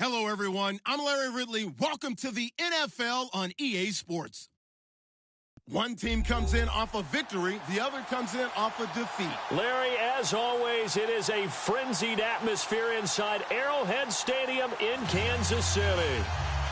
Hello, everyone. I'm Larry Ridley. Welcome to the NFL on EA Sports. One team comes in off a victory. The other comes in off a defeat. Larry, as always, it is a frenzied atmosphere inside Arrowhead Stadium in Kansas City.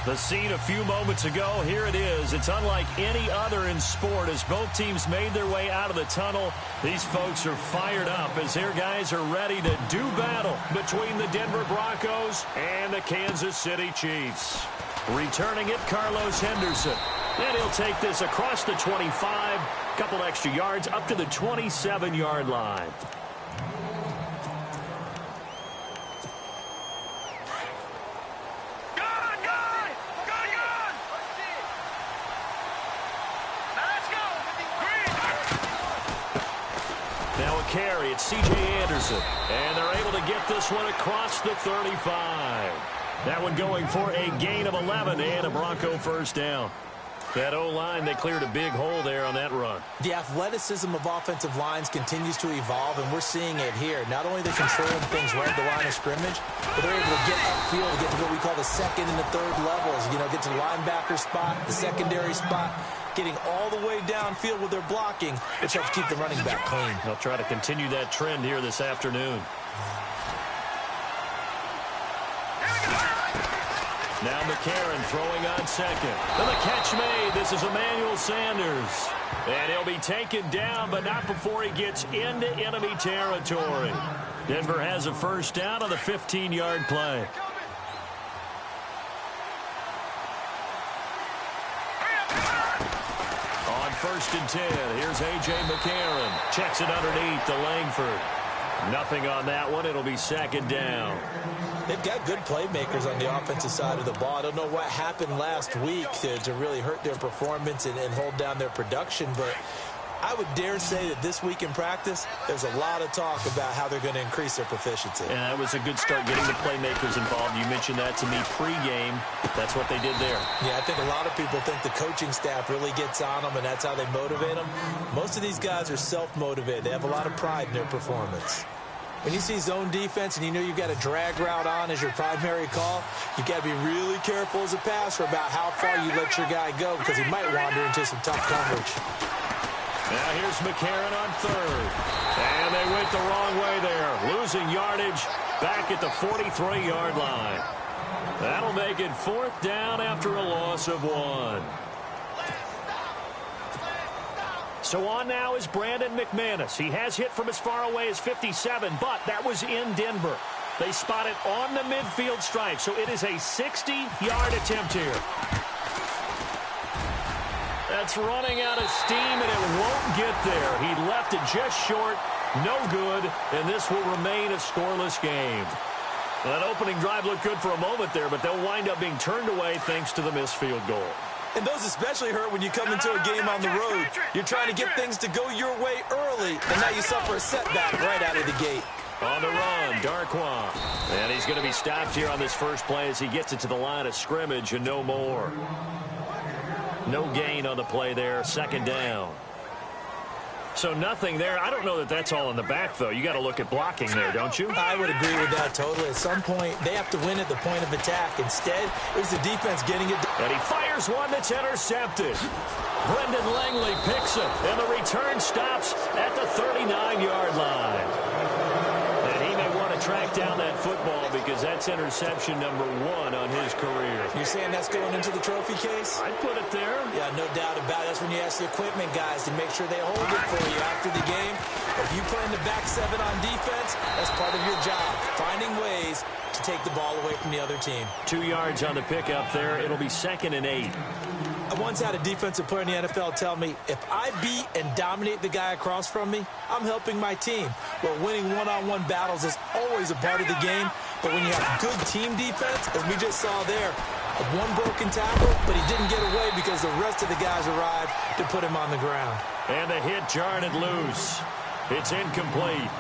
The scene a few moments ago, here it is. It's unlike any other in sport as both teams made their way out of the tunnel. These folks are fired up as their guys are ready to do battle between the Denver Broncos and the Kansas City Chiefs. Returning it, Carlos Henderson. And he'll take this across the 25, couple extra yards up to the 27-yard line. Now a carry, it's C.J. Anderson. And they're able to get this one across the 35. That one going for a gain of 11 and a Bronco first down. That O-line, they cleared a big hole there on that run. The athleticism of offensive lines continues to evolve, and we're seeing it here. Not only are they controlling things right at the line of scrimmage, but they're able to get upfield, get to what we call the second and the third levels. You know, get to the linebacker spot, the secondary spot, getting all the way downfield with their blocking, which helps keep the running back clean. They'll try to continue that trend here this afternoon. Now McCarron throwing on second. And the catch made. This is Emmanuel Sanders. And he'll be taken down, but not before he gets into enemy territory. Denver has a first down on the 15-yard play. On 1st and 10, here's A.J. McCarron. Checks it underneath to Langford. Nothing on that one. It'll be second down. They've got good playmakers on the offensive side of the ball. I don't know what happened last week to really hurt their performance and hold down their production, but I would dare say that this week in practice, there's a lot of talk about how they're going to increase their proficiency. And that was a good start getting the playmakers involved. You mentioned that to me pregame. That's what they did there. Yeah, I think a lot of people think the coaching staff really gets on them, and that's how they motivate them. Most of these guys are self-motivated. They have a lot of pride in their performance. When you see zone defense and you know you've got a drag route on as your primary call, you've got to be really careful as a passer about how far you let your guy go because he might wander into some tough coverage. Now here's McCarron on third. And they went the wrong way there. Losing yardage back at the 43-yard line. That'll make it 4th down after a loss of 1. So on now is Brandon McManus. He has hit from as far away as 57, but that was in Denver. They spot it on the midfield stripe, so it is a 60-yard attempt here. That's running out of steam, and it won't get there. He left it just short, no good, and this will remain a scoreless game. Well, that opening drive looked good for a moment there, but they'll wind up being turned away thanks to the missed field goal. And those especially hurt when you come into a game on the road. You're trying to get things to go your way early, and now you suffer a setback right out of the gate. On the run, Darquan. And he's going to be stopped here on this first play as he gets it to the line of scrimmage and no more. No gain on the play there, 2nd down. So nothing there. I don't know that that's all in the back, though. You got to look at blocking there, don't you? I would agree with that totally. At some point, they have to win at the point of attack. Instead, it was the defense getting it. And he fires one that's intercepted. Brendan Langley picks it, and the return stops at the 39-yard line. And he may want to track down that football because that's interception number 1 on his career. You're saying that's going into the trophy case? I'd put it there. Yeah, no doubt about it. That's when you ask the equipment guys to make sure they hold it for you after the game. If you play in the back 7 on defense, that's part of your job, finding ways to take the ball away from the other team. 2 yards on the pickup there. It'll be 2nd and 8. I once had a defensive player in the NFL tell me, if I beat and dominate the guy across from me, I'm helping my team. Well, winning one-on-one battles is always a part of the game, but when you have good team defense, as we just saw there, one broken tackle, but he didn't get away because the rest of the guys arrived to put him on the ground. And the hit jarred it loose. It's incomplete.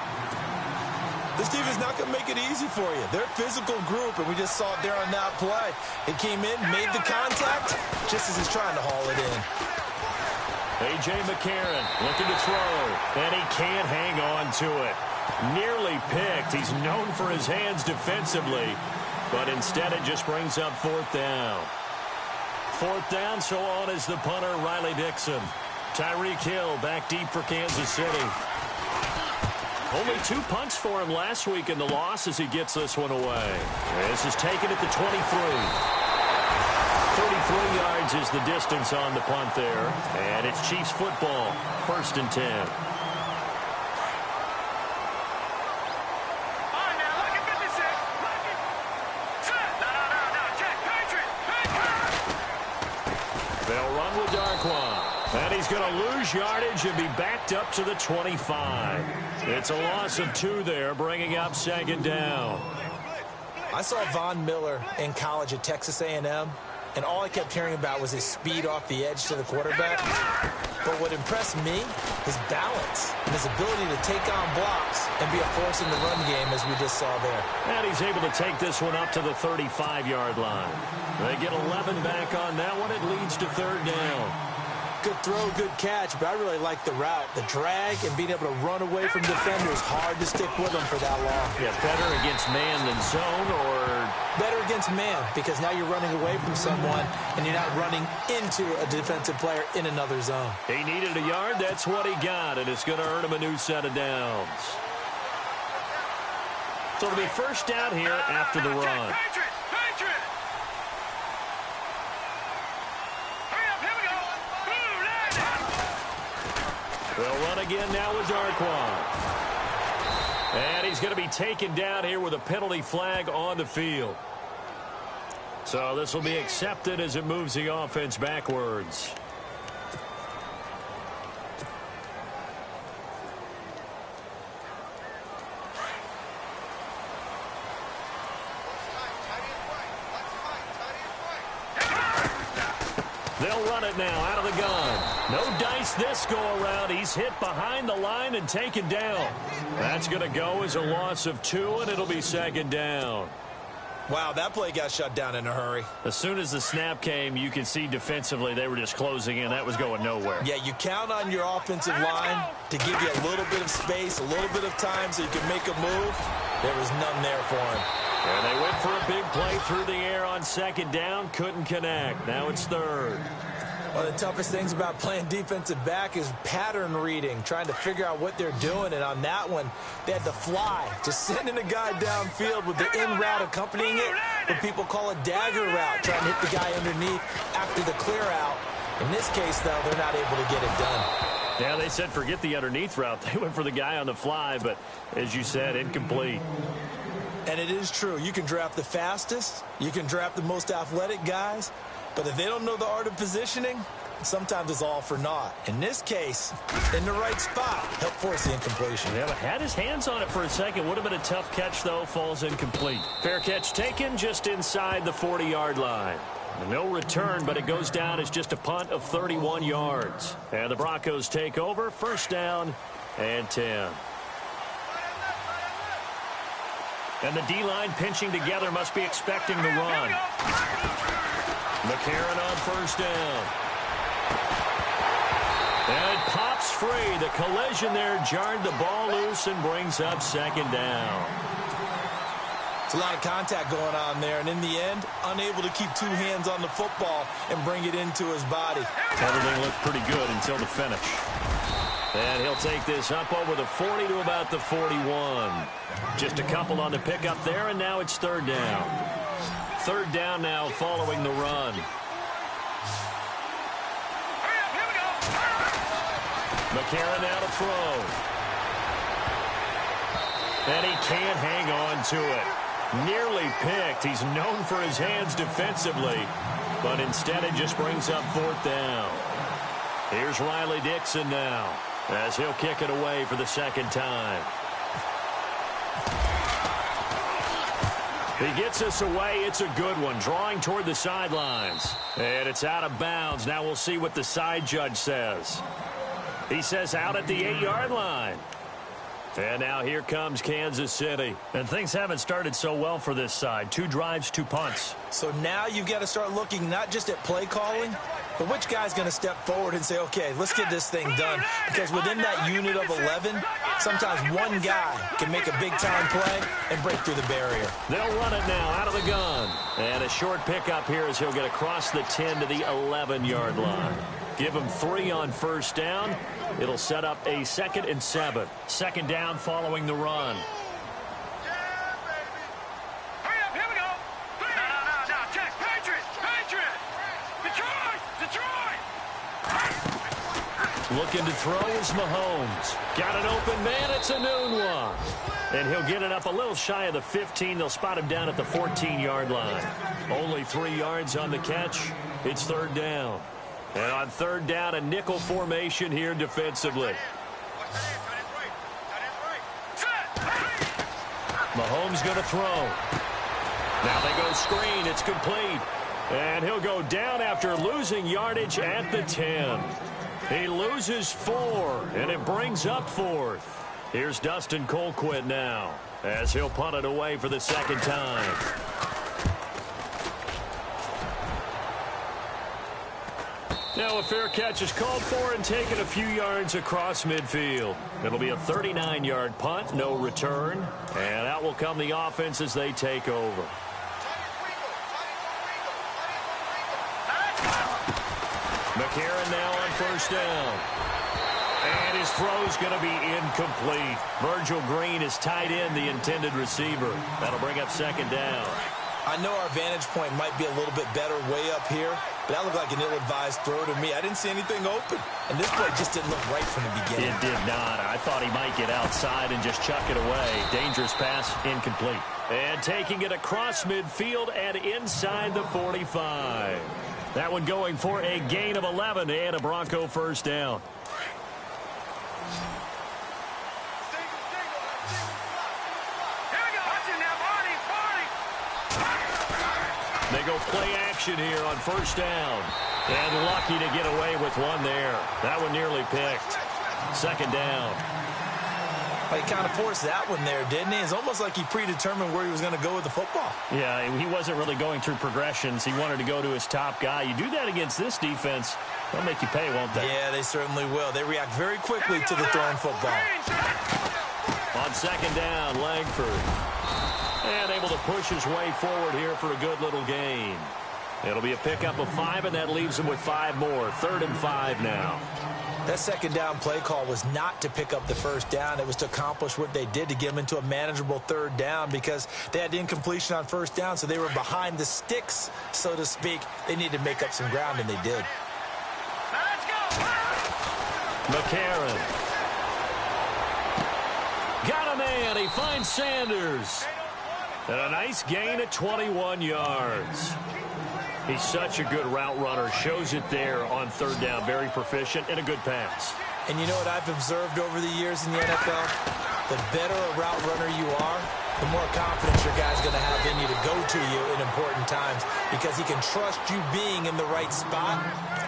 This team is not going to make it easy for you. They're a physical group, and we just saw it there on that play. He came in, made the contact, just as he's trying to haul it in. A.J. McCarron looking to throw, and he can't hang on to it. Nearly picked. He's known for his hands defensively. but instead it just brings up fourth down. Fourth down, so on is the punter, Riley Dixon. Tyreek Hill back deep for Kansas City. Only 2 punts for him last week in the loss as he gets this one away. This is taken at the 23. 33 yards is the distance on the punt there. And it's Chiefs football, 1st and 10. They'll run with Darquan. And he's going to lose yardage and be backed up to the 25. It's a loss of 2 there, bringing up 2nd down. I saw Von Miller in college at Texas A&M, and all I kept hearing about was his speed off the edge to the quarterback. But what impressed me, his balance and his ability to take on blocks and be a force in the run game, as we just saw there. And he's able to take this one up to the 35-yard line. They get 11 back on that one. It leads to 3rd down. Good throw, good catch, but I really like the route. The drag and being able to run away from defenders, hard to stick with them for that long. Yeah, better against man than zone, or better against man, because now you're running away from someone and you're not running into a defensive player in another zone. He needed a yard. That's what he got, and it's going to earn him a new set of downs. So it'll be 1st down here after the run. They'll run again now with Darquan. And he's going to be taken down here with a penalty flag on the field. So this will be accepted as it moves the offense backwards. They'll run it now out of the gun. No dice this go-around. He's hit behind the line and taken down. That's going to go as a loss of 2, and it'll be 2nd down. Wow, that play got shut down in a hurry. As soon as the snap came, you could see defensively they were just closing in. That was going nowhere. Yeah, you count on your offensive line to give you a little bit of space, a little bit of time so you can make a move. There was none there for him. And they went for a big play through the air on 2nd down. Couldn't connect. Now it's 3rd. One of the toughest things about playing defensive back is pattern reading, trying to figure out what they're doing. And on that one, they had to fly, just sending a guy downfield with the in route accompanying it, what people call a dagger route, trying to hit the guy underneath after the clear out. In this case, though, they're not able to get it done. Yeah, they said forget the underneath route. They went for the guy on the fly, but as you said, incomplete. And it is true. You can draft the fastest. You can draft the most athletic guys. But if they don't know the art of positioning, sometimes it's all for naught. In this case, in the right spot, helped force the incompletion. Yeah, but had his hands on it for a second. Would have been a tough catch, though. Falls incomplete. Fair catch taken just inside the 40-yard line. No return, but it goes down as just a punt of 31 yards. And the Broncos take over. 1st down and 10. And the D-line pinching together, must be expecting the run. McCarron on 1st down. And it pops free. The collision there jarred the ball loose and brings up 2nd down. It's a lot of contact going on there, and in the end, unable to keep 2 hands on the football and bring it into his body. Everything looked pretty good until the finish. And he'll take this up over the 40 to about the 41. Just a couple on the pickup there, and now it's 3rd down. 3rd down now following the run. McCarron now to throw. And he can't hang on to it. Nearly picked. He's known for his hands defensively, but instead it just brings up 4th down. Here's Riley Dixon now, as he'll kick it away for the 2nd time. He gets us away. It's a good one. Drawing toward the sidelines. And it's out of bounds. Now we'll see what the side judge says. He says out at the 8-yard line. And now here comes Kansas City. And things haven't started so well for this side. 2 drives, 2 punts. So now you've got to start looking not just at play calling, But which guy's going to step forward and say, okay, let's get this thing done? Because within that unit of 11, sometimes one guy can make a big-time play and break through the barrier. They'll run it now out of the gun. And a short pickup here as he'll get across the 10 to the 11-yard line. Give him 3 on first down. It'll set up a 2nd and 7. Second down following the run. Looking to throw is Mahomes. Got an open man. It's a noon one. And he'll get it up a little shy of the 15. They'll spot him down at the 14-yard line. Only 3 yards on the catch. It's third down. And on third down, a nickel formation here defensively. Mahomes going to throw. Now they go screen. It's complete. And he'll go down after losing yardage at the 10. He loses 4, and it brings up 4th. Here's Dustin Colquitt now, as he'll punt it away for the second time. Now a fair catch is called for and taken a few yards across midfield. It'll be a 39-yard punt, no return, and out will come the offense as they take over. McCarron now on first down. And his throw's going to be incomplete. Virgil Green is tied in, the intended receiver. That'll bring up second down. I know our vantage point might be a little bit better way up here, but that looked like an ill-advised throw to me. I didn't see anything open, and this play just didn't look right from the beginning. It did not. I thought he might get outside and just chuck it away. Dangerous pass, incomplete. And taking it across midfield and inside the 45. That one going for a gain of 11 and a Bronco first down. They go play action here on first down. And lucky to get away with one there. That one nearly picked. Second down. He kind of forced that one there, didn't he? It's almost like he predetermined where he was going to go with the football. Yeah, he wasn't really going through progressions. He wanted to go to his top guy. You do that against this defense, they'll make you pay, won't they? Yeah, they certainly will. They react very quickly to the thrown football. On second down, Langford. And able to push his way forward here for a good little gain. It'll be a pickup of 5, and that leaves him with 5 more. 3rd and 5 now. That second down play call was not to pick up the first down. It was to accomplish what they did to get them into a manageable 3rd down because they had the incompletion on first down, so they were behind the sticks, so to speak. They needed to make up some ground, and they did. Let's go! McCarron. Got a man. He finds Sanders. And a nice gain at 21 yards. He's such a good route runner. Shows it there on third down. Very proficient and a good pass. And you know what I've observed over the years in the NFL? The better a route runner you are, the more confidence your guy's going to have in you to go to you in important times because he can trust you being in the right spot,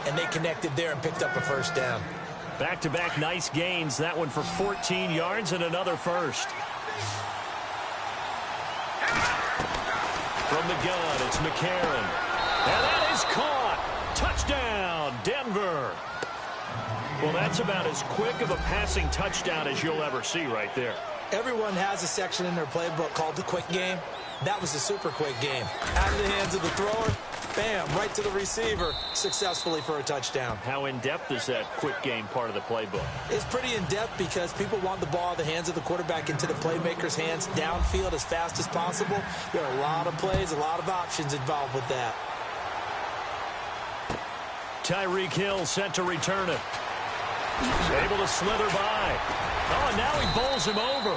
and they connected there and picked up a first down. Back-to-back nice gains. That one for 14 yards and another first. From the gun, it's McCarron. And that is caught. Touchdown, Denver. Well, that's about as quick of a passing touchdown as you'll ever see right there. Everyone has a section in their playbook called the quick game. That was a super quick game. Out of the hands of the thrower, bam, right to the receiver, successfully for a touchdown. How in-depth is that quick game part of the playbook? It's pretty in-depth because people want the ball out of the hands of the quarterback into the playmaker's hands downfield as fast as possible. There are a lot of plays, a lot of options involved with that. Tyreek Hill set to return it. Able to slither by. Oh, and now he bowls him over.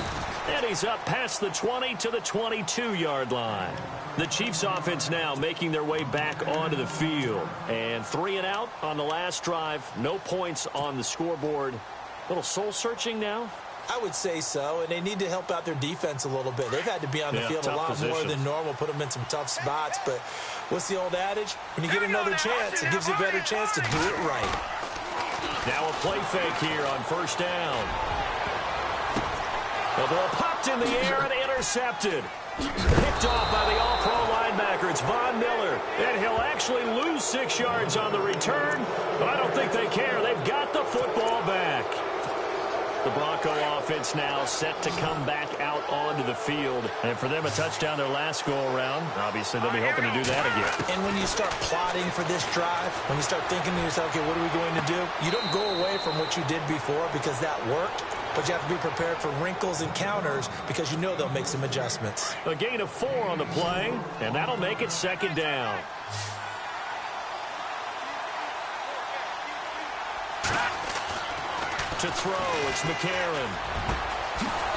And he's up past the 20 to the 22-yard line. The Chiefs offense now making their way back onto the field. And 3 and out on the last drive. No points on the scoreboard. A little soul-searching now? I would say so, and they need to help out their defense a little bit. They've had to be on the field a lot more than normal, put them in some tough spots. But what's the old adage? When you get another chance, it gives you a better chance to do it right. Now a play fake here on first down. The ball popped in the air and intercepted. Picked off by the all-pro linebacker. It's Von Miller. And he'll actually lose 6 yards on the return, but I don't think they care. They've got the football back. The Bronco offense now set to come back out onto the field. And for them, a touchdown their last go-around. Obviously, they'll be hoping to do that again. And when you start plotting for this drive, when you start thinking to yourself, okay, what are we going to do? You don't go away from what you did before because that worked. But you have to be prepared for wrinkles and counters because you know they'll make some adjustments. A gain of 4 on the play, and that'll make it 2nd down. To throw, it's McCarron.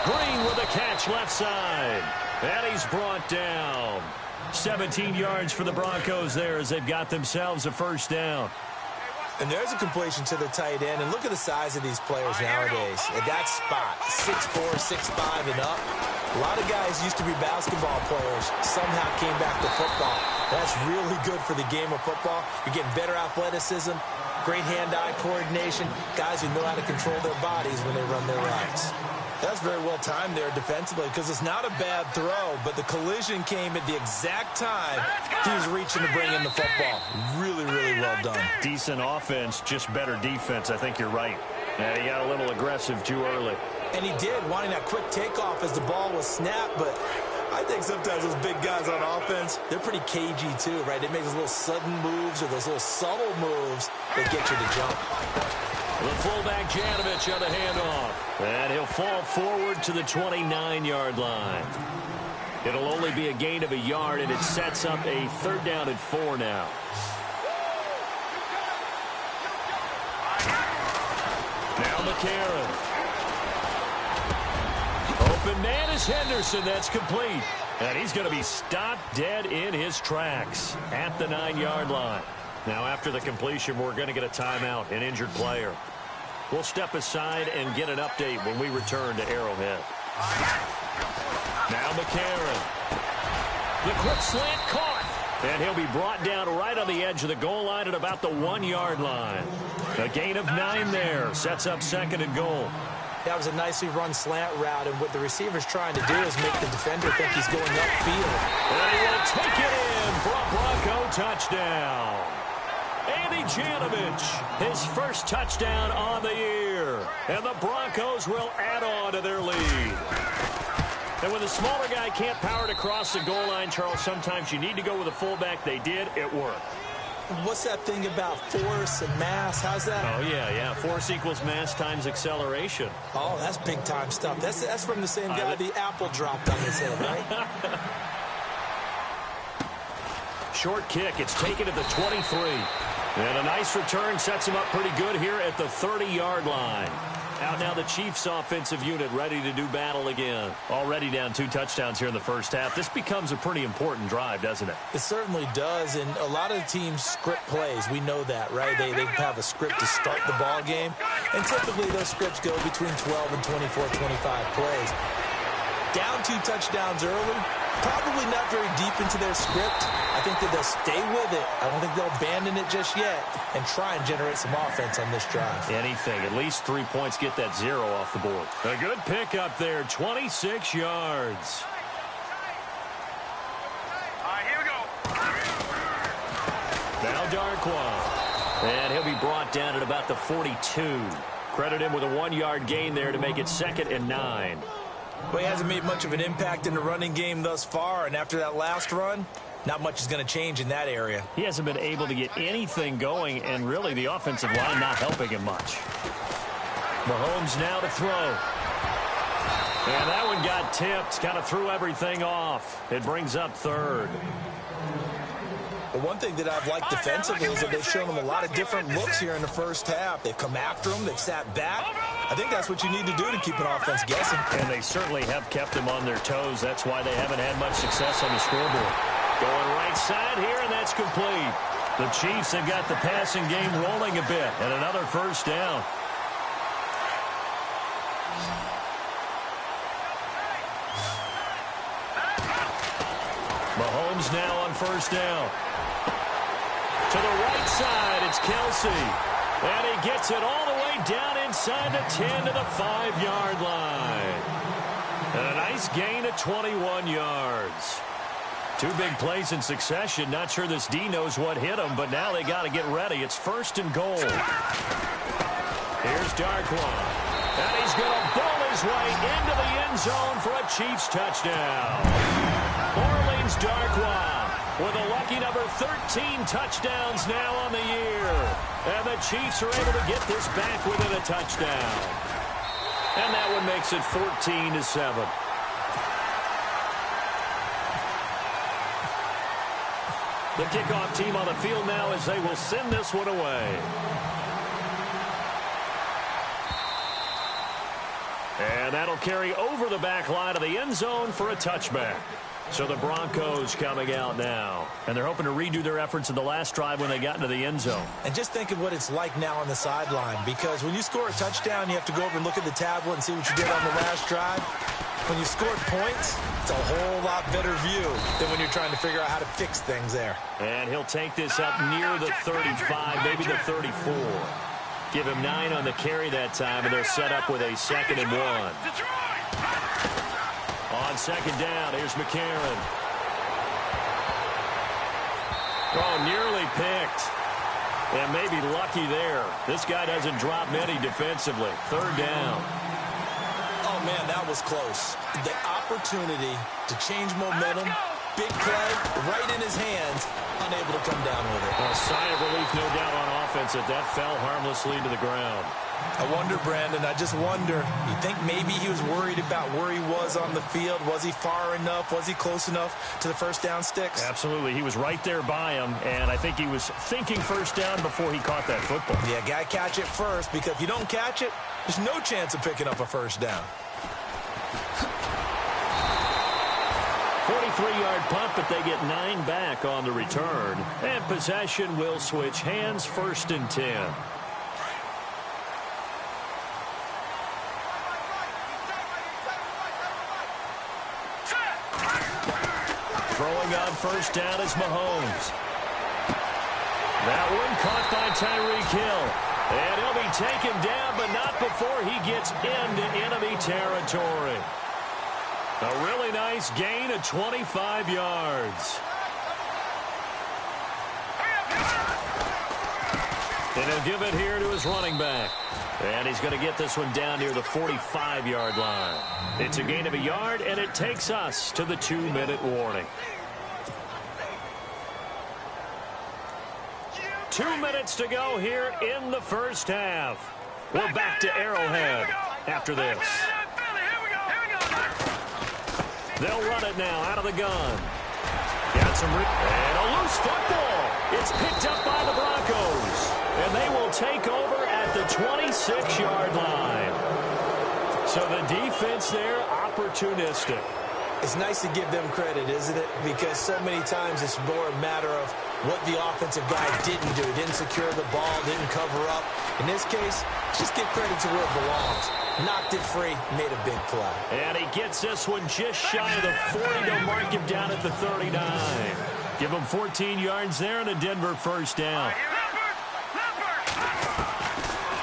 Green with a catch left side. And he's brought down. 17 yards for the Broncos there as they've got themselves a 1st down. And there's a completion to the tight end. And look at the size of these players nowadays. At that spot, 6'4", 6'5", and up. A lot of guys used to be basketball players. Somehow came back to football. That's really good for the game of football. You're getting better athleticism, great hand-eye coordination, guys who know how to control their bodies when they run their routes. That's very well timed there defensively because it's not a bad throw, but the collision came at the exact time he was reaching to bring in the football. Really, really well done. Decent offense, just better defense. I think you're right. He got a little aggressive too early. And he did, wanting that quick takeoff as the ball was snapped, but I think sometimes those big guys on offense, they're pretty cagey too, right? They make those little sudden moves or those little subtle moves that get you to jump. The fullback Janovich on the handoff. And he'll fall forward to the 29-yard line. It'll only be a gain of 1 yard, and it sets up a 3rd down and 4 now. Now McCarron. Open man is Henderson. That's complete. And he's going to be stopped dead in his tracks at the 9-yard line. Now, after the completion, we're going to get a timeout, an injured player. We'll step aside and get an update when we return to Arrowhead. Now McCarron. The quick slant caught. And he'll be brought down right on the edge of the goal line at about the 1-yard line. A gain of 9 there. Sets up 2nd and goal. That was a nicely run slant route, and what the receiver's trying to do is make the defender think he's going upfield. And he will take it in for a Bronco touchdown. Andy Janovich, his 1st touchdown on the year. And the Broncos will add on to their lead. And when the smaller guy can't power it across the goal line, Charles, sometimes you need to go with a fullback. They did. It worked. What's that thing about force and mass? How's that? Oh, yeah. Force equals mass times acceleration. Oh, that's big-time stuff. That's from the same guy the apple dropped on his head, right? Short kick. It's taken at the 23. And a nice return sets him up pretty good here at the 30-yard line. Out now the Chiefs offensive unit ready to do battle again. Already down 2 touchdowns here in the 1st half. This becomes a pretty important drive, doesn't it? It certainly does, and a lot of teams script plays. We know that, right? They have a script to start the ball game, and typically those scripts go between 12 and 24, 25 plays. Down 2 touchdowns early, probably not very deep into their script. I think that they'll stay with it. I don't think they'll abandon it just yet and try and generate some offense on this drive. Anything. At least 3 points. Get that 0 off the board. A good pickup there. 26 yards. All right, here we go. Now Darquan. And he'll be brought down at about the 42. Credit him with a 1-yard gain there to make it 2nd and 9. Well, he hasn't made much of an impact in the running game thus far, and after that last run, not much is going to change in that area. He hasn't been able to get anything going, and really the offensive line not helping him much. Mahomes now to throw. And that one got tipped, kind of threw everything off. It brings up 3rd. But one thing that I've liked defensively is that they've shown him a lot of different looks here in the 1st half. They've come after him. They've sat back. I think that's what you need to do to keep an offense guessing. And they certainly have kept them on their toes. That's why they haven't had much success on the scoreboard. Going right side here, and that's complete. The Chiefs have got the passing game rolling a bit, and another 1st down. Mahomes now on 1st down. To the right side, it's Kelsey. And he gets it all the way down inside the 10 to the 5-yard line. A nice gain of 21 yards. 2 big plays in succession. Not sure this D knows what hit him, but now they got to get ready. It's 1st and goal. Here's Darkwan. And he's going to bowl his way into the end zone for a Chiefs touchdown. Orleans Darkwan with a lucky number 13 touchdowns now on the year. And the Chiefs are able to get this back within a touchdown. And that one makes it 14-7. The kickoff team on the field now as they will send this one away. And that'll carry over the back line of the end zone for a touchback. So the Broncos coming out now. And they're hoping to redo their efforts in the last drive when they got into the end zone. And just think of what it's like now on the sideline. Because when you score a touchdown, you have to go over and look at the tablet and see what you did on the last drive. When you scored points, it's a whole lot better view than when you're trying to figure out how to fix things there. And he'll take this up near the 35, maybe the 34. Give him 9 on the carry that time, and they're set up with a 2nd and 1. On 2nd down, here's McCarron. Oh, nearly picked. And maybe lucky there. This guy doesn't drop many defensively. 3rd down. Oh, man, that was close. The opportunity to change momentum, big play, right in his hands, unable to come down with it. A sigh of relief, no doubt, on offense that fell harmlessly to the ground. I wonder, Brandon, I just wonder, you think maybe he was worried about where he was on the field? Was he far enough? Was he close enough to the first down sticks? Absolutely. He was right there by him, and I think he was thinking first down before he caught that football. Yeah, got to catch it first, because if you don't catch it, there's no chance of picking up a first down. 43-yard punt, but they get 9 back on the return. And possession will switch hands, 1st and 10. Throwing on first down is Mahomes. That one caught by Tyreek Hill. And he'll be taken down, but not before he gets into enemy territory. A really nice gain of 25 yards. And he'll give it here to his running back. And he's going to get this one down near the 45-yard line. It's a gain of a yard, and it takes us to the 2-minute warning. 2 minutes to go here in the first half. We're back to Arrowhead after this. They'll run it now out of the gun. Got some and a loose football. It's picked up by the Broncos. And they will take over at the 26-yard line. So the defense there, opportunistic. It's nice to give them credit, isn't it? Because so many times it's more a matter of what the offensive guy didn't do. Didn't secure the ball, didn't cover up. In this case, just give credit to where it belongs. Knocked it free, made a big play. And he gets this one just shy of the 40. They'll mark him down at the 39. Give him 14 yards there and a Denver first down.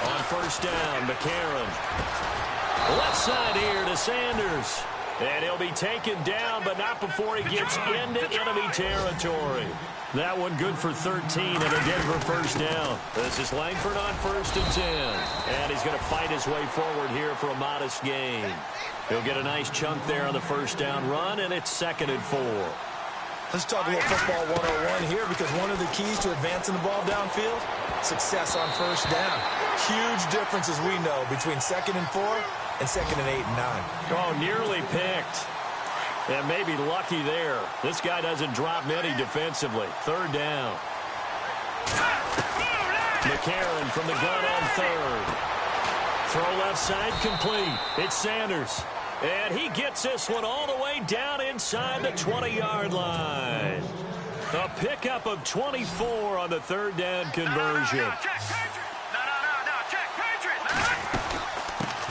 On first down, McCarron. Left side here to Sanders. And he'll be taken down, but not before he gets into enemy territory. That one good for 13 and a Denver first down. This is Langford on 1st and 10. And he's going to fight his way forward here for a modest gain. He'll get a nice chunk there on the first down run, and it's 2nd and 4. Let's talk a little football 101 here, because one of the keys to advancing the ball downfield, success on first down. Huge difference, as we know, between 2nd and 4 and 2nd and 8 and 9. Oh, nearly picked. And maybe lucky there. This guy doesn't drop many defensively. 3rd down. McCarron from the gun on 3rd. Throw left side complete. It's Sanders. And he gets this one all the way down inside the 20-yard line. A pickup of 24 on the 3rd down conversion.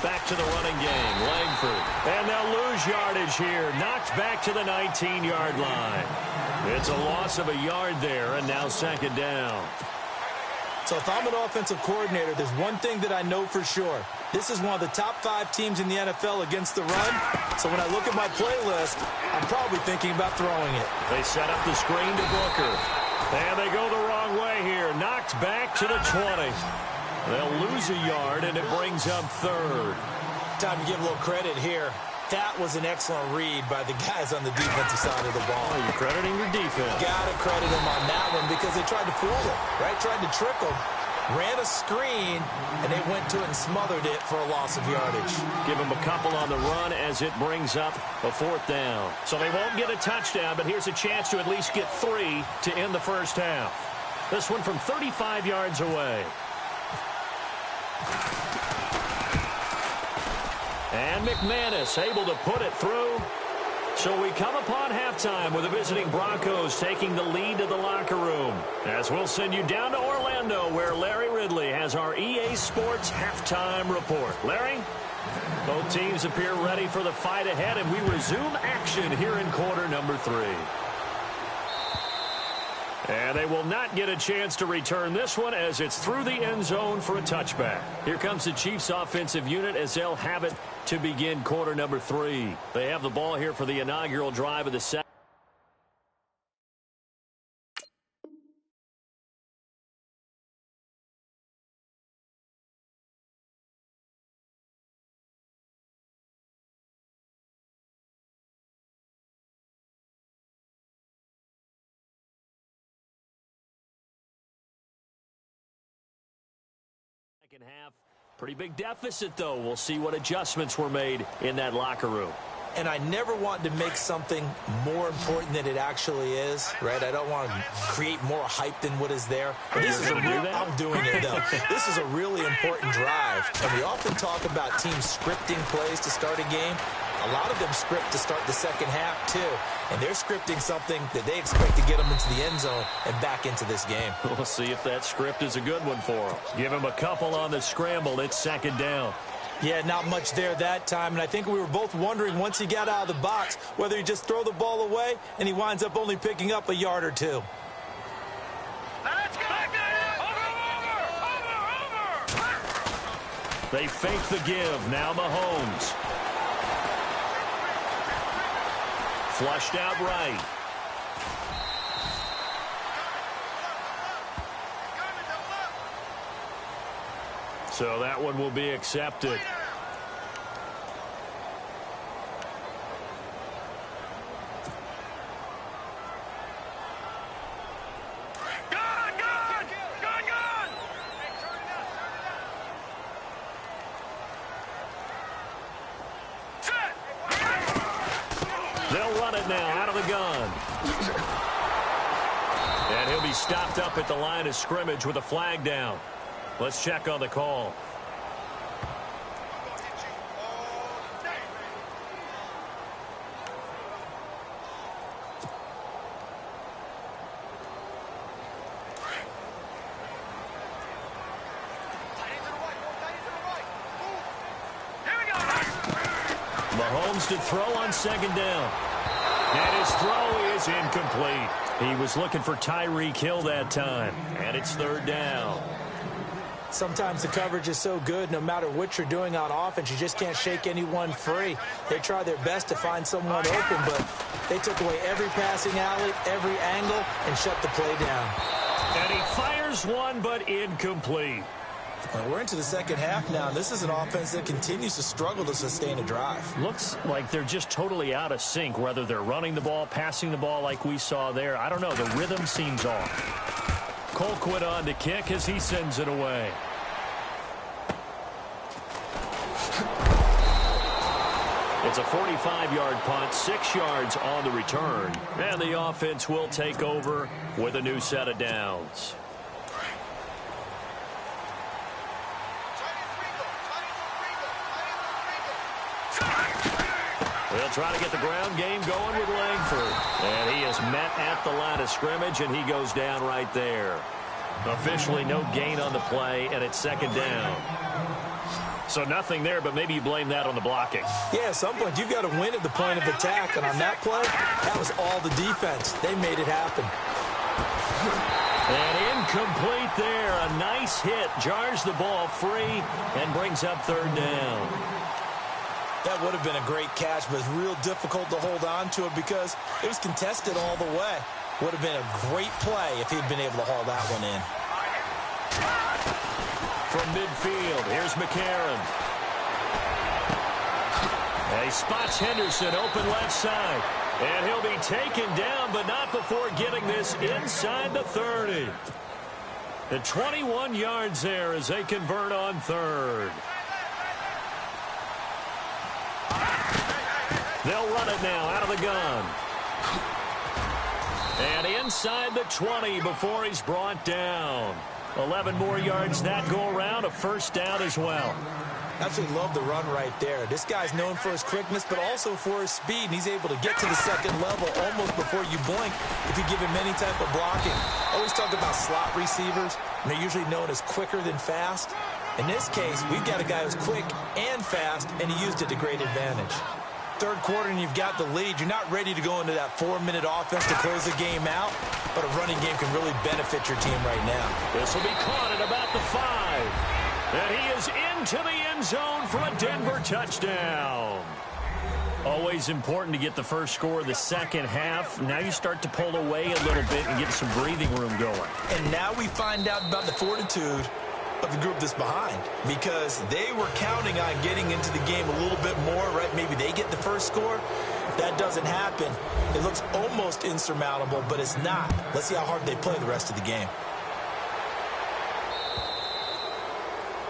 Back to the running game, Langford. And they'll lose yardage here. Knocked back to the 19-yard line. It's a loss of a yard there, and now 2nd down. So if I'm an offensive coordinator, there's one thing that I know for sure. This is one of the top 5 teams in the NFL against the run. So when I look at my playlist, I'm probably thinking about throwing it. They set up the screen to Booker. And they go the wrong way here. Knocked back to the 20. They'll lose a yard, and it brings up third. Time to give a little credit here. That was an excellent read by the guys on the defensive side of the ball. Oh, you're crediting your defense. Got to credit them on that one because they tried to fool them, right? Tried to trick them. Ran a screen, and they went to it and smothered it for a loss of yardage. Give them a couple on the run as it brings up a 4th down. So they won't get a touchdown, but here's a chance to at least get 3 to end the first half. This one from 35 yards away. And McManus able to put it through. So we come upon halftime with the visiting Broncos taking the lead to the locker room. As we'll send you down to Orlando where Larry Ridley has our EA Sports halftime report. Larry? Both teams appear ready for the fight ahead, and we resume action here in quarter number 3. And they will not get a chance to return this one as it's through the end zone for a touchback. Here comes the Chiefs offensive unit as they'll have it to begin quarter number 3. They have the ball here for the inaugural drive of the second. Second half, pretty big deficit, though. We'll see what adjustments were made in that locker room. And I never want to make something more important than it actually is, right? I don't want to create more hype than what is there. But this is I'm doing it, though. This is a really important drive. And we often talk about teams scripting plays to start a game. A lot of them script to start the second half, too. And they're scripting something that they expect to get them into the end zone and back into this game. We'll see if that script is a good one for them. Give them a couple on the scramble. It's second down. Yeah, not much there that time. And I think we were both wondering once he got out of the box whether he just throw the ball away and he winds up only picking up a yard or 2. Let's go! Over! They fake the give. Now Mahomes. Flushed out right. So that one will be accepted. They'll run it now out of the gun. And he'll be stopped up at the line of scrimmage with a flag down. Let's check on the call. Mahomes to throw on second down. And his throw is incomplete. He was looking for Tyreek Hill that time. And it's third down. Sometimes the coverage is so good, no matter what you're doing on offense, you just can't shake anyone free. They try their best to find someone open, but they took away every passing alley, every angle, and shut the play down. And he fires one, but incomplete. Well, we're into the second half now, and this is an offense that continues to struggle to sustain a drive. Looks like they're just totally out of sync, whether they're running the ball, passing the ball like we saw there. I don't know. The rhythm seems off. Colquitt on to kick as he sends it away. It's a 45-yard punt, 6 yards on the return. And the offense will take over with a new set of downs. They'll try to get the ground game going with Langford. And he is met at the line of scrimmage, and he goes down right there. Officially no gain on the play, and it's second down. So nothing there, but maybe you blame that on the blocking. Yeah, at some point you've got to win at the point of attack, and on that play, that was all the defense. They made it happen. And Incomplete there. A nice hit. Jars the ball free and brings up third down. That would have been a great catch, but it's real difficult to hold on to it because it was contested all the way. Would have been a great play if he'd been able to haul that one in. From midfield, here's McCarron. He spots Henderson open left side. And he'll be taken down, but not before getting this inside the 30. The 21 yards there as they convert on third. They'll run it now out of the gun. And inside the 20 before he's brought down. 11 more yards that go around, a first down as well. Absolutely love the run right there. This guy's known for his quickness, but also for his speed. And he's able to get to the second level almost before you blink if you give him any type of blocking. I always talk about slot receivers, and they're usually known as quicker than fast. In this case, we've got a guy who's quick and fast, and he used it to great advantage. Third quarter, and you've got the lead. You're not ready to go into that 4-minute offense to close the game out, but a running game can really benefit your team right now. This will be caught at about the 5. And he is into the end zone for a Denver touchdown. Always important to get the first score of the second half. Now you start to pull away a little bit and get some breathing room going. And now we find out about the fortitude of the group that's behind, because they were counting on getting into the game a little bit more, right? Maybe they get the first score. If that doesn't happen, it looks almost insurmountable, but it's not. Let's see how hard they play the rest of the game.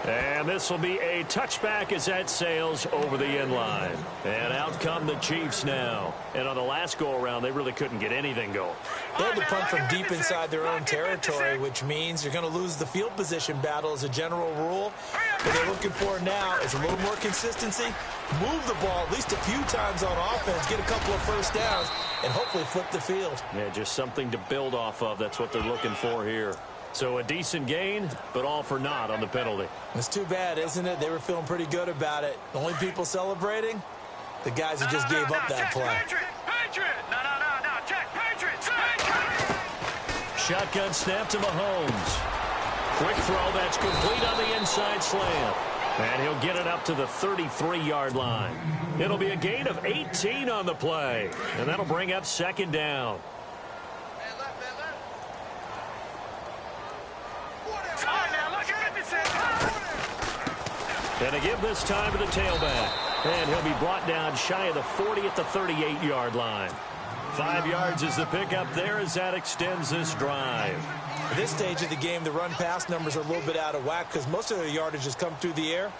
And this will be a touchback as that sails over the end line. And out come the Chiefs now. And on the last go-around, they really couldn't get anything going. They had to punt from deep inside their own territory, which means you're going to lose the field position battle as a general rule. What they're looking for now is a little more consistency, move the ball at least a few times on offense, get a couple of first downs, and hopefully flip the field. Yeah, just something to build off of. That's what they're looking for here. So a decent gain, but all for naught on the penalty. It's too bad, isn't it? They were feeling pretty good about it. The only people celebrating, the guys who just gave up that play. Shotgun snap to Mahomes. Quick throw, that's complete on the inside slant. And he'll get it up to the 33-yard line. It'll be a gain of 18 on the play. And that'll bring up second down. And to give this time to the tailback. And he'll be brought down shy of the 40 at the 38-yard line. 5 yards is the pickup there as that extends this drive. At this stage of the game, the run-pass numbers are a little bit out of whack because most of their yardage has come through the air.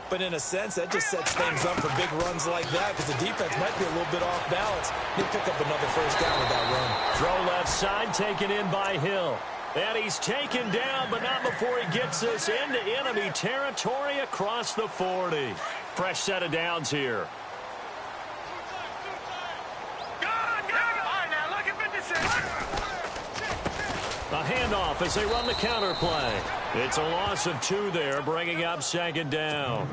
But in a sense, that just sets things up for big runs like that because the defense might be a little bit off balance. He'll pick up another first down with that run. Throw left side, taken in by Hill. And he's taken down, but not before he gets this into enemy territory across the 40. Fresh set of downs here. A handoff as they run the counter play. It's a loss of 2 there, bringing up second down.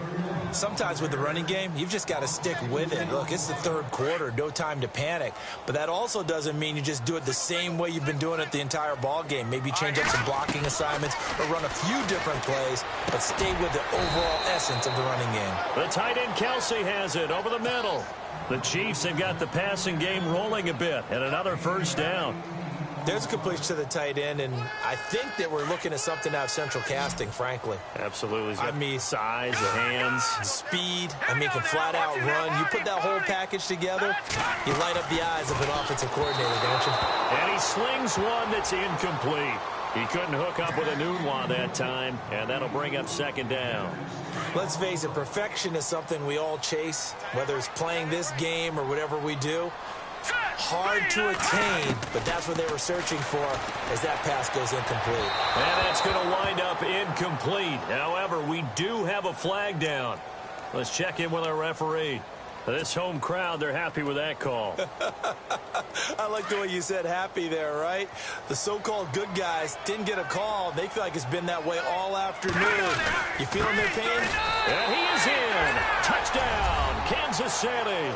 Sometimes with the running game, you've just got to stick with it. Look, it's the third quarter, no time to panic. But that also doesn't mean you just do it the same way you've been doing it the entire ball game. Maybe change up some blocking assignments or run a few different plays, but stay with the overall essence of the running game. The tight end Kelsey has it over the middle. The Chiefs have got the passing game rolling a bit, and another first down. There's a completion to the tight end, and I think that we're looking at something out of central casting, frankly. Absolutely. I mean, size, the hands, the speed. I mean, can flat out run. You put that whole package together, you light up the eyes of an offensive coordinator, don't you? And he slings one that's incomplete. He couldn't hook up with a Nunwa that time, and that'll bring up second down. Let's face it, perfection is something we all chase, whether it's playing this game or whatever we do. Hard to attain, but that's what they were searching for as that pass goes incomplete. And that's going to wind up incomplete. However, we do have a flag down. Let's check in with our referee. This home crowd, they're happy with that call. I like the way you said happy there, right? The so-called good guys didn't get a call. They feel like it's been that way all afternoon. You feeling their pain? And he is in. Touchdown, Kansas City.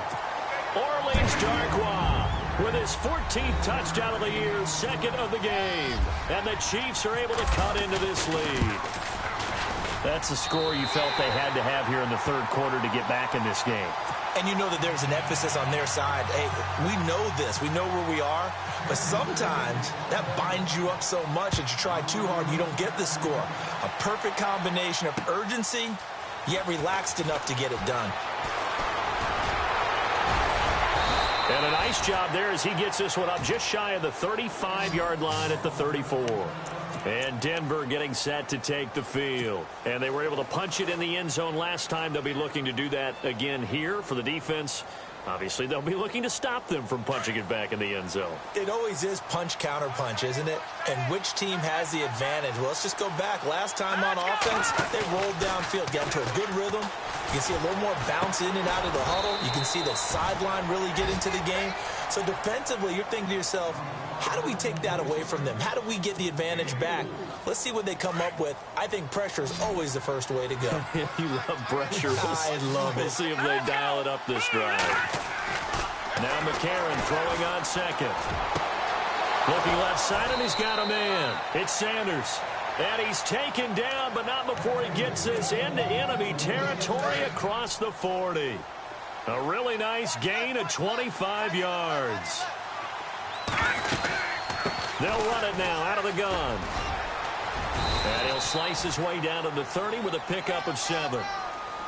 Orleans Darkwa. with his 14th touchdown of the year, second of the game. And the Chiefs are able to cut into this lead. That's a score you felt they had to have here in the third quarter to get back in this game. And you know that there's an emphasis on their side. Hey, we know this. We know where we are. But sometimes that binds you up so much that you try too hard, you don't get the score. A perfect combination of urgency, yet relaxed enough to get it done. And a nice job there as he gets this one up just shy of the 35-yard line at the 34. And Denver getting set to take the field. And they were able to punch it in the end zone last time. They'll be looking to do that again here for the defense. Obviously, they'll be looking to stop them from punching it back in the end zone. It always is punch, counter punch, isn't it? And which team has the advantage? Well, let's just go back. Last time on offense, they rolled downfield, got into a good rhythm. You can see a little more bounce in and out of the huddle. You can see the sideline really get into the game. So defensively, you're thinking to yourself, how do we take that away from them? How do we get the advantage back? Let's see what they come up with. I think pressure is always the first way to go. You love pressure. I love it. We'll see if they dial it up this drive. Now McCarron throwing on second. Looking left side, and he's got a man. It's Sanders. And he's taken down, but not before he gets this into enemy territory across the 40. A really nice gain of 25 yards. They'll run it now out of the gun. And he'll slice his way down to the 30 with a pickup of 7.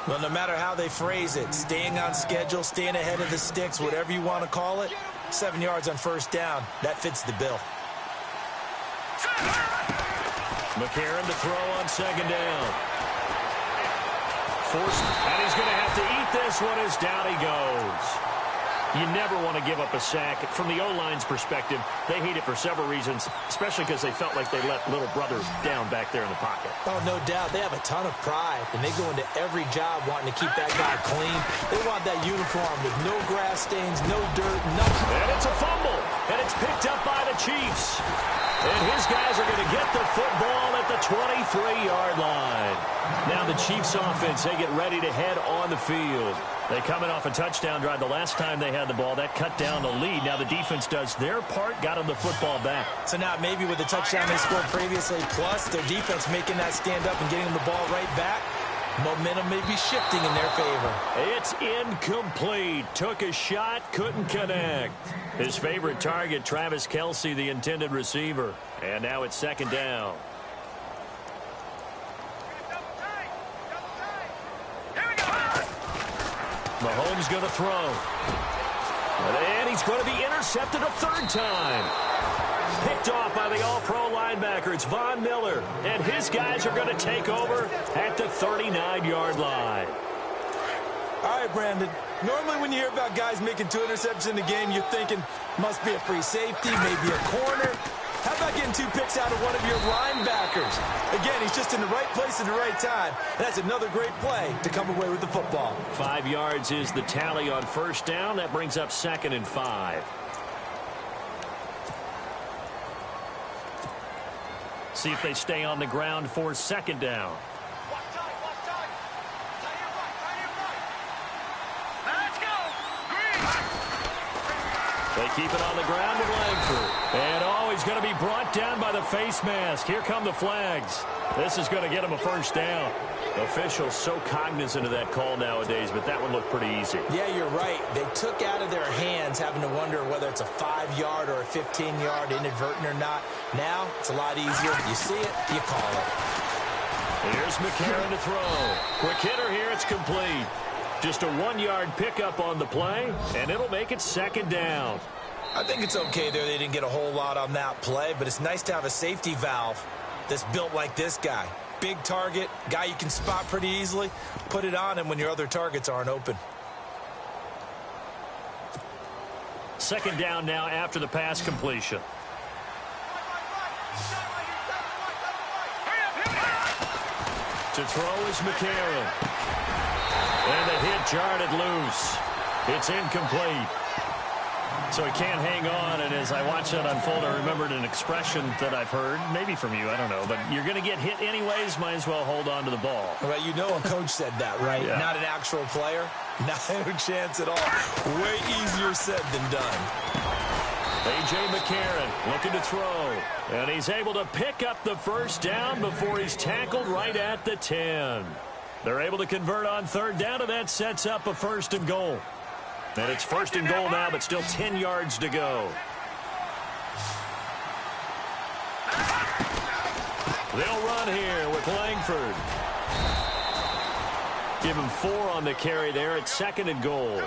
Well, no matter how they phrase it, staying on schedule, staying ahead of the sticks, whatever you want to call it, 7 yards on first down, that fits the bill. McCarron to throw on second down. Forced, and he's going to have to eat this one as down he goes. You never want to give up a sack. From the O-line's perspective, they hate it for several reasons, especially because they felt like they let little brother down back there in the pocket. Oh, no doubt. They have a ton of pride, and they go into every job wanting to keep that guy clean. They want that uniform with no grass stains, no dirt, nothing. And it's a fumble, and it's picked up by the Chiefs. And his guys are going to get the football at the 23-yard line. Now the Chiefs offense, they get ready to head on the field. They come in off a touchdown drive the last time they had the ball. That cut down the lead. Now the defense does their part, got them the football back. So now maybe with the touchdown they scored previously, plus their defense making that stand up and getting them the ball right back, momentum may be shifting in their favor. It's incomplete. Took a shot, couldn't connect. His favorite target, Travis Kelce, the intended receiver. And now it's second down. Mahomes going to throw. And he's going to be intercepted a third time. Picked off by the all-pro linebacker. It's Von Miller. And his guys are going to take over at the 39-yard line. All right, Brandon. Normally when you hear about guys making 2 interceptions in the game, you're thinking must be a free safety, maybe a corner. How about getting 2 picks out of one of your linebackers? Again, he's just in the right place at the right time. That's another great play to come away with the football. 5 yards is the tally on first down. That brings up 2nd and 5. See if they stay on the ground for second down. They keep it on the ground with Langford. And he's going to be brought down by the face mask. Here come the flags. This is going to get him a first down. Officials so cognizant of that call nowadays, but that one looked pretty easy. Yeah, you're right. They took out of their hands having to wonder whether it's a 5-yard or a 15-yard inadvertent or not. Now, it's a lot easier. You see it, you call it. Here's McCarron to throw. Quick hitter here, it's complete. Just a 1-yard pickup on the play, and it'll make it second down. I think it's okay there. They didn't get a whole lot on that play, but it's nice to have a safety valve that's built like this guy. Big target, guy you can spot pretty easily. Put it on him when your other targets aren't open. Second down now after the pass completion. To throw is McCarron. And the hit jarred it loose. It's incomplete. So he can't hang on, and as I watch that unfold, I remembered an expression that I've heard, maybe from you, I don't know, but you're going to get hit anyways, might as well hold on to the ball. Well, you know a coach said that, right? Yeah. Not an actual player. No chance at all. Way easier said than done. A.J. McCarron looking to throw. And he's able to pick up the first down before he's tackled right at the 10. They're able to convert on third down, and that sets up a 1st and goal. And it's 1st and goal now, but still 10 yards to go. They'll run here with Langford. Give him 4 on the carry there at 2nd and goal.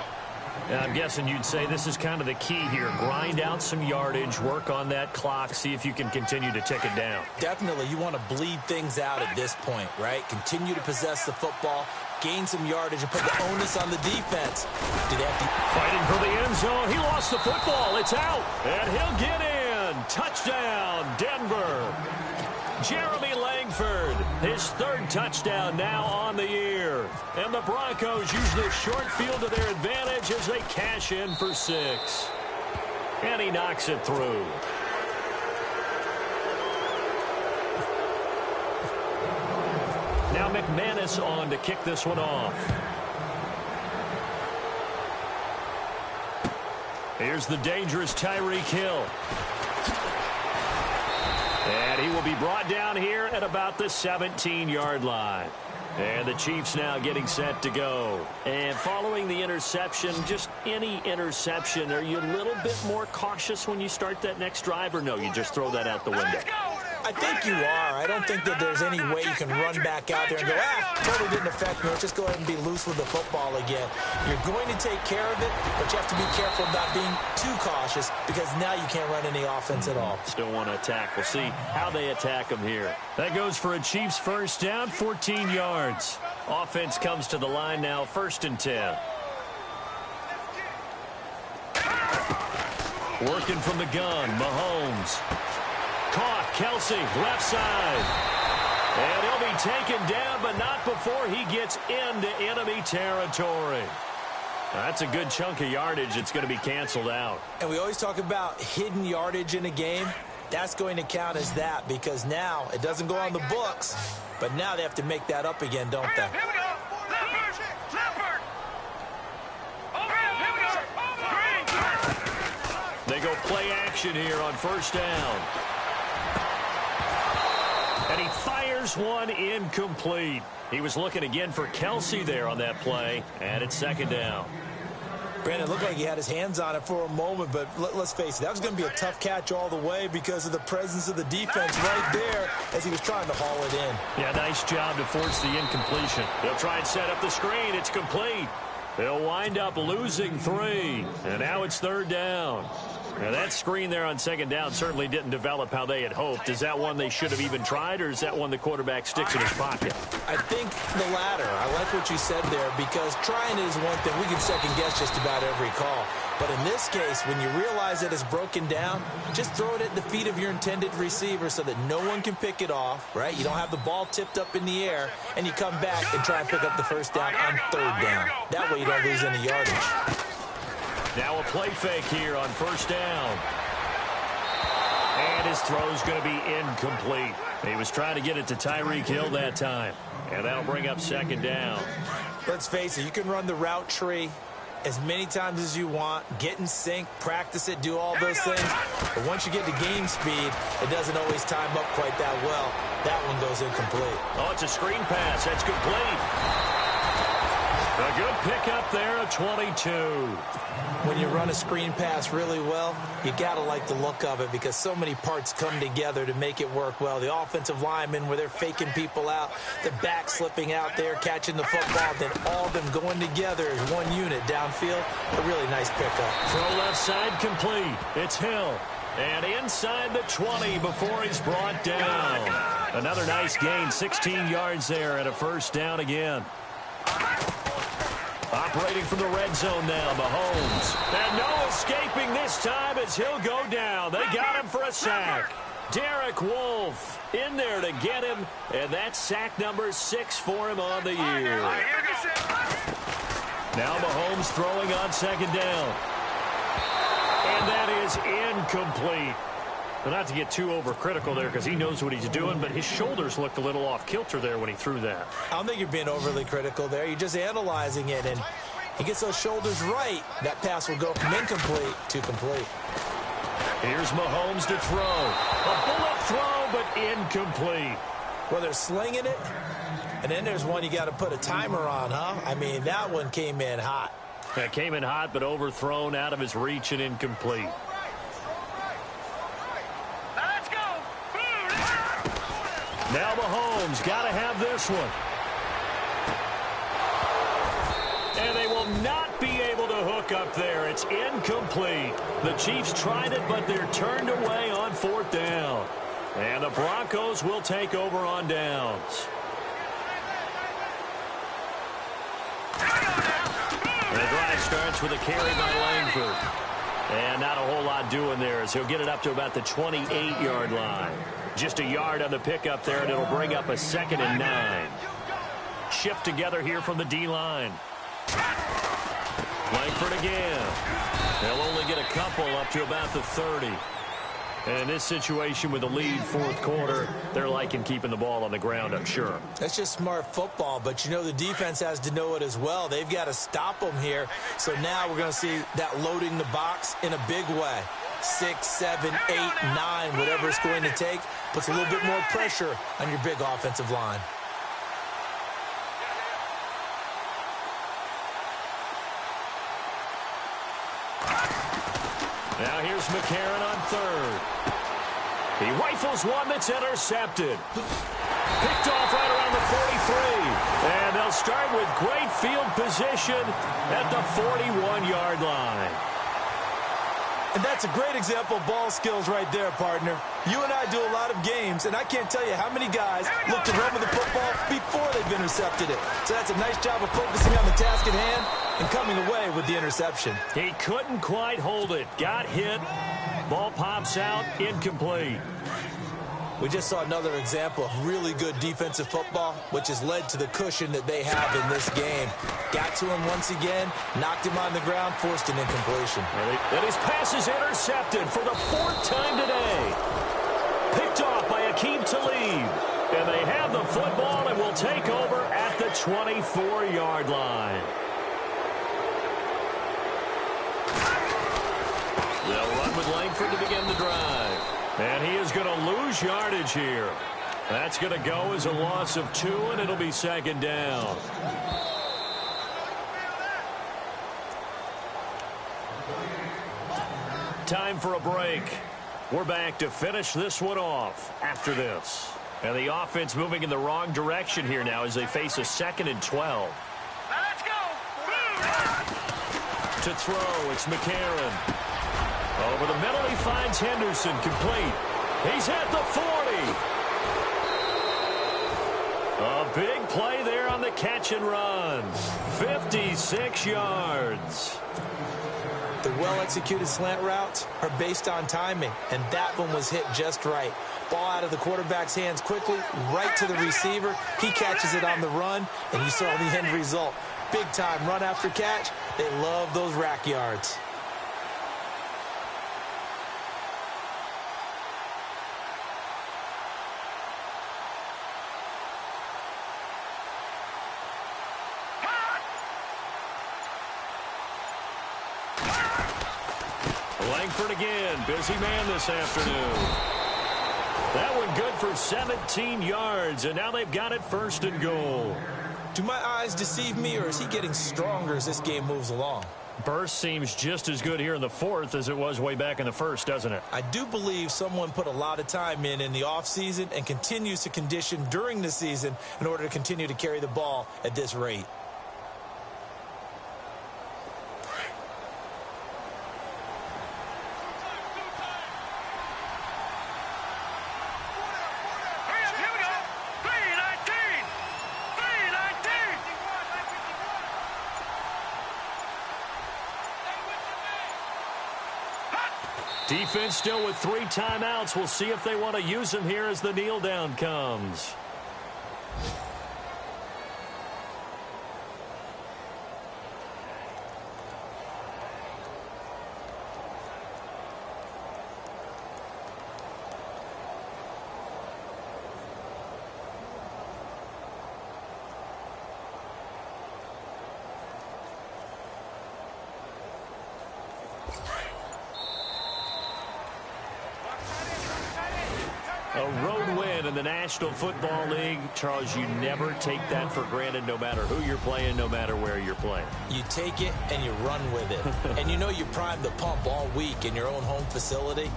And I'm guessing you'd say this is kind of the key here. Grind out some yardage, work on that clock, see if you can continue to tick it down. Definitely, you want to bleed things out at this point, right? Continue to possess the football, gain some yardage, and put the onus on the defense. Do they have to... Fighting for the end zone. He lost the football. It's out. And he'll get in. Touchdown, Denver. Jeremy Langford, his 3rd touchdown now on the year. And the Broncos use the short field to their advantage as they cash in for 6. And he knocks it through. Now McManus on to kick this one off. Here's the dangerous Tyreek Hill. And he will be brought down here at about the 17-yard line. And the Chiefs now getting set to go. And following the interception, just any interception, are you a little bit more cautious when you start that next drive, or no, you just throw that out the window? I think you are. I don't think that there's any way you can run back out there and go, totally didn't affect me. Let's just go ahead and be loose with the football again. You're going to take care of it, but you have to be careful about being too cautious because now you can't run any offense at all. Still want to attack. We'll see how they attack them here. That goes for a Chiefs 1st down, 14 yards. Offense comes to the line now, 1st and 10. Working from the gun, Mahomes. Caught, Kelsey, left side. And he'll be taken down, but not before he gets into enemy territory. That's a good chunk of yardage. It's going to be canceled out. And we always talk about hidden yardage in a game. That's going to count as that because now it doesn't go on the books, but now they have to make that up again, don't they? Here we go. Leopard. They go play action here on 1st down. And he fires one incomplete. He was looking again for Kelsey there on that play, and it's 2nd down. Brandon, it looked like he had his hands on it for a moment, but let's face it, that was going to be a tough catch all the way because of the presence of the defense right there as he was trying to haul it in. Yeah, nice job to force the incompletion. They'll try and set up the screen. It's complete. They'll wind up losing 3, and now it's 3rd down. Now, that screen there on 2nd down certainly didn't develop how they had hoped. Is that one they should have even tried, or is that one the quarterback sticks in his pocket? I think the latter. I like what you said there because trying it is one thing. We can second-guess just about every call. But in this case, when you realize that it's broken down, just throw it at the feet of your intended receiver so that no one can pick it off, right? You don't have the ball tipped up in the air, and you come back and try and pick up the 1st down on 3rd down. That way you don't lose any yardage. Now a play fake here on 1st down. And his throw's going to be incomplete. He was trying to get it to Tyreek Hill that time. And that'll bring up 2nd down. Let's face it, you can run the route tree as many times as you want, get in sync, practice it, do all those things. But once you get to game speed, it doesn't always time up quite that well. That one goes incomplete. Oh, it's a screen pass. That's complete. A good pickup there at 22. When you run a screen pass really well, you got to like the look of it because so many parts come together to make it work well. The offensive linemen where they're faking people out, the back slipping out there, catching the football, then all of them going together as one unit downfield. A really nice pickup. Throw left side complete. It's Hill. And inside the 20 before he's brought down. Another nice gain, 16 yards there and a 1st down again. Operating from the red zone now, Mahomes. And no escaping this time as he'll go down. They got him for a sack. Derek Wolfe in there to get him, and that's sack number 6 for him on the year. Now Mahomes throwing on 2nd down. And that is incomplete. But not to get too overcritical there because he knows what he's doing, but his shoulders looked a little off kilter there when he threw that. I don't think you're being overly critical there. You're just analyzing it, and he gets those shoulders right. That pass will go from incomplete to complete. Here's Mahomes to throw. A bullet throw, but incomplete. Well, they're slinging it, and then there's one you got to put a timer on, huh? I mean, that one came in hot. It came in hot, but overthrown out of his reach and incomplete. Let's go. Now Mahomes got to have this one. And they will not be able to hook up there. It's incomplete. The Chiefs tried it, but they're turned away on 4th down. And the Broncos will take over on downs. The drive starts with a carry by Langford. And not a whole lot doing there as he'll get it up to about the 28-yard line. Just a yard on the pickup there, and it'll bring up a 2nd and 9. Shift together here from the D-line. Langford again. They'll only get a couple up to about the 30. And in this situation with the lead 4th quarter, they're liking keeping the ball on the ground, I'm sure. That's just smart football, but you know the defense has to know it as well. They've got to stop them here. So now we're going to see that loading the box in a big way. 6, 7, 8, 9, whatever it's going to take, puts a little bit more pressure on your big offensive line. Now here's McCarron on 3rd. He rifles one that's intercepted. Picked off right around the 43. And they'll start with great field position at the 41-yard line. And that's a great example of ball skills right there, partner. You and I do a lot of games, and I can't tell you how many guys look to run with the football before they've intercepted it. So that's a nice job of focusing on the task at hand and coming away with the interception. He couldn't quite hold it. Got hit. Ball pops out. Incomplete. We just saw another example of really good defensive football, which has led to the cushion that they have in this game. Got to him once again, knocked him on the ground, forced an incompletion. And his pass is intercepted for the 4th time today. Picked off by Akeem Talib. And they have the football and will take over at the 24-yard line. They'll run with Langford to begin the drive. And he is going to lose yardage here. That's going to go as a loss of 2, and it'll be 2nd down. Time for a break. We're back to finish this one off after this. And the offense moving in the wrong direction here now as they face a 2nd and 12. Let's go. To throw, it's McCarron. Over the middle, he finds Henderson, complete. He's at the 40. A big play there on the catch and run. 56 yards. The well-executed slant routes are based on timing, and that one was hit just right. Ball out of the quarterback's hands quickly, right to the receiver. He catches it on the run, and you saw the end result. Big-time run after catch. They love those rack yards. Langford again, busy man this afternoon. That one good for 17 yards, and now they've got it 1st and goal. Do my eyes deceive me, or is he getting stronger as this game moves along? Burst seems just as good here in the 4th as it was way back in the 1st, doesn't it? I do believe someone put a lot of time in the offseason and continues to condition during the season in order to continue to carry the ball at this rate. Defense still with 3 timeouts. We'll see if they want to use them here as the kneel down comes. A road win in the National Football League. Charles, you never take that for granted no matter who you're playing, no matter where you're playing. You take it and you run with it. And you know you primed the pump all week in your own home facility.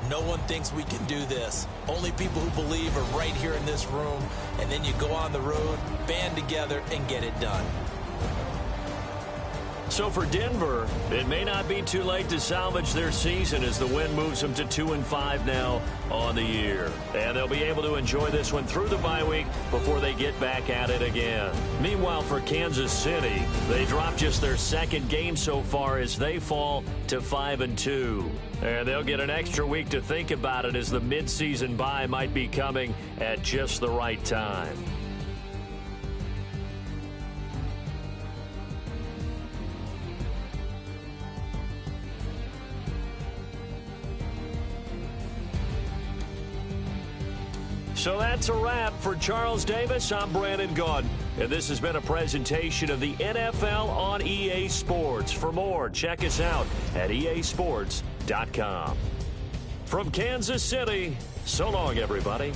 No one thinks we can do this. Only people who believe are right here in this room. And then you go on the road, band together, and get it done. So for Denver, it may not be too late to salvage their season as the win moves them to 2-5 now on the year. And they'll be able to enjoy this one through the bye week before they get back at it again. Meanwhile, for Kansas City, they dropped just their second game so far as they fall to 5-2. And they'll get an extra week to think about it as the midseason bye might be coming at just the right time. So that's a wrap. For Charles Davis, I'm Brandon Gaudin, and this has been a presentation of the NFL on EA Sports. For more, check us out at easports.com. From Kansas City, so long, everybody.